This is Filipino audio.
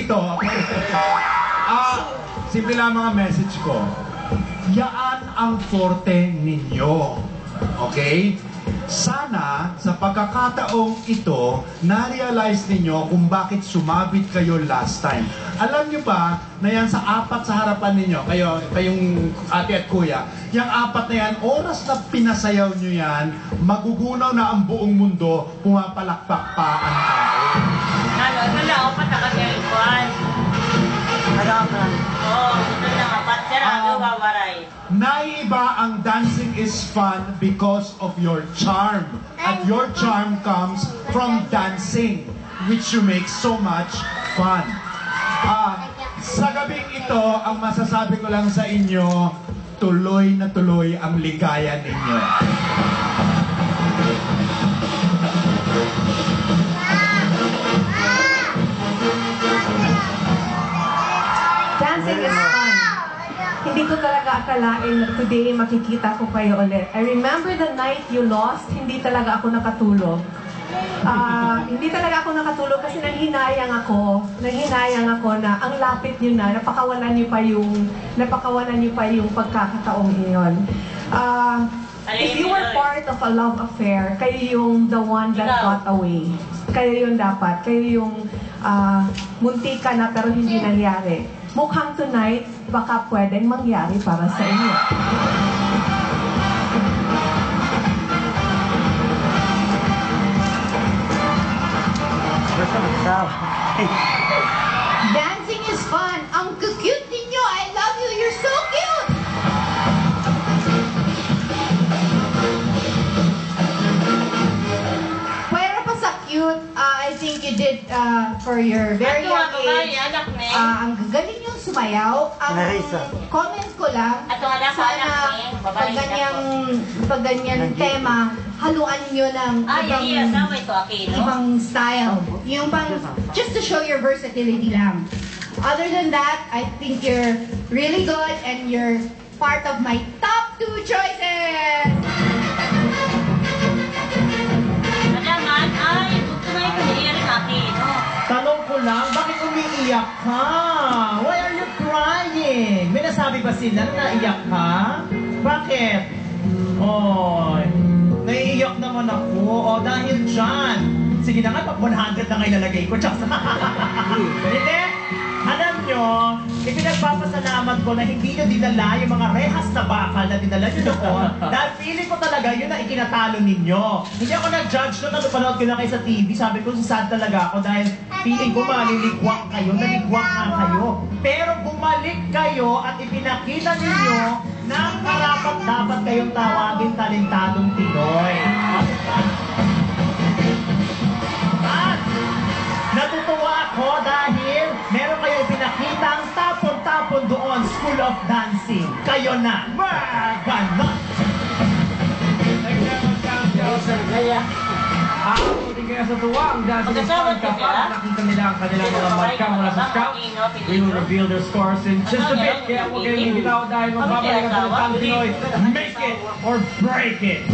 dito. Simple lang mga message ko. Yaan ang forte ninyo. Okay? Sana sa pagkakataong ito, na-realize ninyo kung bakit sumabit kayo last time. Alam nyo ba na yan sa apat sa harapan ninyo, kayong ate at kuya, yung apat na yan, oras na pinasayaw nyo yan, magugunaw na ang buong mundo, pumapalakpak pa ang tao. Ano lang, ako patakasin ko. Ano ka? Oo, ito lang, apat siya na, wawaray. Naiba ang dancing is fun because of your charm. At your charm comes from dancing, which you make so much fun. Sa gabing ito, ang masasabi ko lang sa inyo, tuloy na tuloy ang ligaya ninyo. Dancing is fun. Hindi ko talaga akalain na today makikita ko kayo ulit. I remember the night you lost, hindi talaga ako nakatulog. Hindi talaga ako nakatulog kasi nanghinayang ako na ang lapit nyo na, napakawalan nyo pa yung pagkakataong iyon. If you were part of a love affair, kayo yung the one that got away. Kayo yung dapat, kayo yung munti ka na pero hindi nangyari. Mukhang tonight, baka pwedeng mangyari para sa inyo. Dancing is fun. Ang cute ninyo. I love you. You're so cute. Pero pa sa cute, I think you did for your very young age. Ang galing yung sumayaw. Ang comment ko lang, sana pag ganyang tema, haluan nyo ng ibang style. Yung pang, just to show your versatility lang. Other than that, I think you're really good and you're part of my top 2 choices! Tanong ko lang, bakit umiiyak ka? Why are you crying? May nasabi ba sila na naiyak ka? Bakit? Oy, naiiyak naman ako. O, dahil dyan. Sige na nga, pag 100 na nga ilalagay ko. Diyos. Hindi. Alam nyo, ipinagpapasalamat ko na hindi nyo dinala yung mga rehas na bakal na dinala nyo doon. Dahil feeling ko talaga yun na ikinatalo ninyo. Hindi ako nag-judge nung napanood ko na kayo sa TV. Sabi ko, sad talaga ako dahil feeling ko maliligwak kayo, naligwak nga kayo. Pero bumalik kayo at ipinakita ninyo na karapat dapat kayong tawagin talentadong Pinoy. At natutuwa ako dahil meron kayong pinakitang tapon-tapon doon, School of Dancing. Kayo na, maganon! Abutin kaya sa tuwang dancing fun kapag nakita nila ang kanilang mga marka mula sa scout. We will reveal their scores in just a bit. Kaya huwag kayong bibitaw dahil magbabalik ang Talentadong Pinoy. Make it or break it!